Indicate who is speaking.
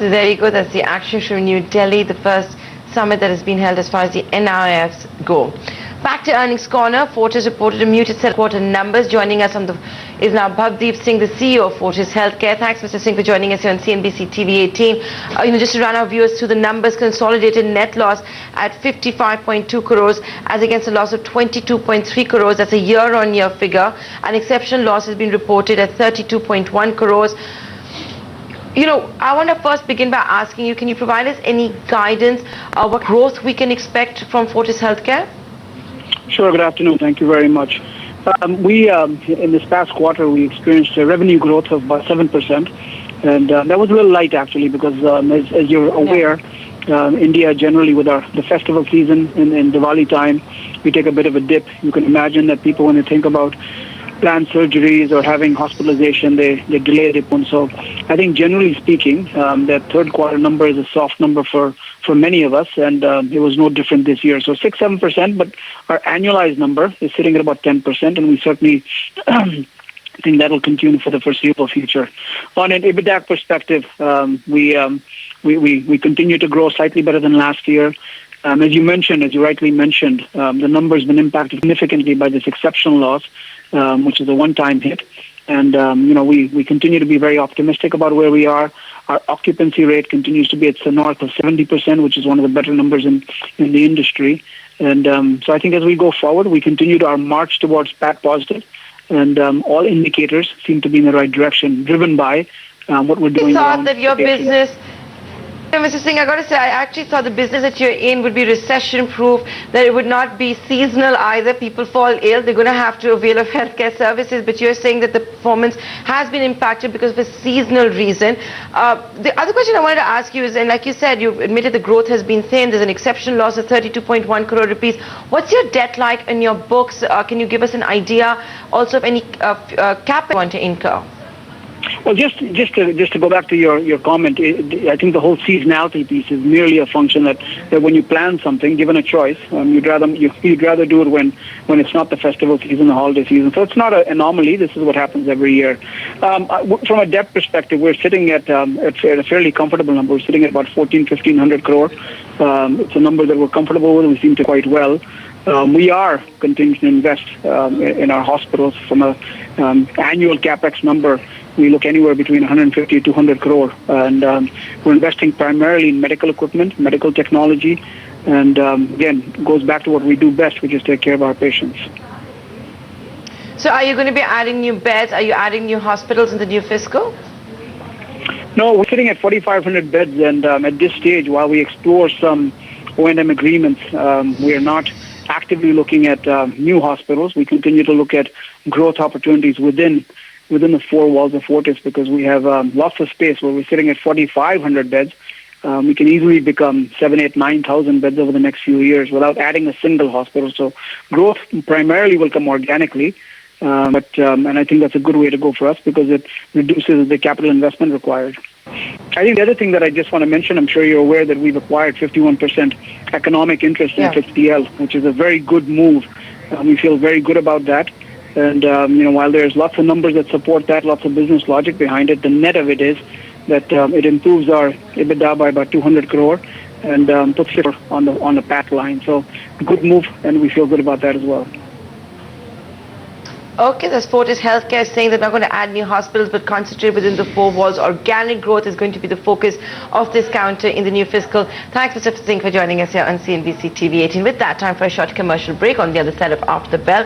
Speaker 1: So there you go. That's the action from New Delhi, the first summit that has been held as far as the NIFs go. Back to Earnings Corner. Fortis reported a muted set of quarter numbers. Joining us is now BhavdeepSingh, the CEO of Fortis Healthcare. Thanks, Mr. Singh, for joining us here on CNBC TV 18. Just to run our viewers through the numbers, consolidated net loss at 55.2 crores as against a loss of 22.3 crores. That's a year-on-year figure. An exceptional loss has been reported at 32.1 crores. I want to first begin by asking you, can you provide us any guidance what growth we can expect from Fortis Healthcare?
Speaker 2: Sure. Good afternoon. Thank you very much. In this past quarter, we experienced a revenue growth of about 7%. And that was a little light, actually, because as you're aware, India generally with the festival season in Diwali time, we take a bit of a dip. You can imagine that people, when they think about planned surgeries or having hospitalization, they delay it. And so I think generally speaking, that third quarter number is a soft number for many of us, and it was no different this year. So 6-7%, but our annualized number is sitting at about 10%, and we certainly think that will continue for the foreseeable future. On an EBITDA perspective, we continue to grow slightly better than last year. As you rightly mentioned, the number has been impacted significantly by this exceptional loss, which is a one-time hit. And, we continue to be very optimistic about where we are. Our occupancy rate continues to be at north of 70%, which is one of the better numbers in the industry. And so I think as we go forward, we continue our march towards PAT positive. And all indicators seem to be in the right direction, driven by what we're doing.
Speaker 1: I thought that your business... Mr. Singh, I got to say, I actually thought the business that you're in would be recession-proof, that it would not be seasonal either. People fall ill, they're going to have to avail of healthcare services, but you're saying that the performance has been impacted because of a seasonal reason. The other question I wanted to ask you is, and like you said, you've admitted the growth has been thin. There's an exceptional loss of 32.1 crore rupees. What's your debt like in your books? Can you give us an idea also of any cap you want to incur?
Speaker 2: Well, just to go back to your comment, I think the whole seasonality piece is merely a function that when you plan something, given a choice, you'd rather do it when it's not the festival season, the holiday season. So it's not an anomaly. This is what happens every year. From a debt perspective, we're sitting at a fairly comfortable number. We're sitting at about 1,500 crore. It's a number that we're comfortable with. We seem to quite well. We are continuing to invest in our hospitals. From a annual capex number, we look anywhere between 150 to 200 crore. And we're investing primarily in medical equipment, medical technology, and again, it goes back to what we do best, which is take care of our patients.
Speaker 1: So are you going to be adding new beds? Are you adding new hospitals in the new fiscal?
Speaker 2: No, we're sitting at 4,500 beds, and at this stage, while we explore some O&M agreements, we are not actively looking at new hospitals. We continue to look at growth opportunities within the four walls of Fortis, because we have lots of space. Where we're sitting at 4,500 beds, we can easily become 7,000, 8,000, 9,000 beds over the next few years without adding a single hospital. So growth primarily will come organically, and I think that's a good way to go for us because it reduces the capital investment required. I think the other thing that I just want to mention, I'm sure you're aware that we've acquired 51% economic interest in FHPL, which is a very good move. We feel very good about that. And, while there's lots of numbers that support that, lots of business logic behind it, the net of it is that it improves our EBITDA by about 200 crore and puts it on the PAT line. So good move, and we feel good about that as well.
Speaker 1: Okay, that's Fortis Healthcare saying they're not going to add new hospitals but concentrate within the four walls. Organic growth is going to be the focus of this counter in the new fiscal. Thanks, Mr. Singh, for joining us here on CNBC TV 18. With that, time for a short commercial break. On the other side of After the Bell,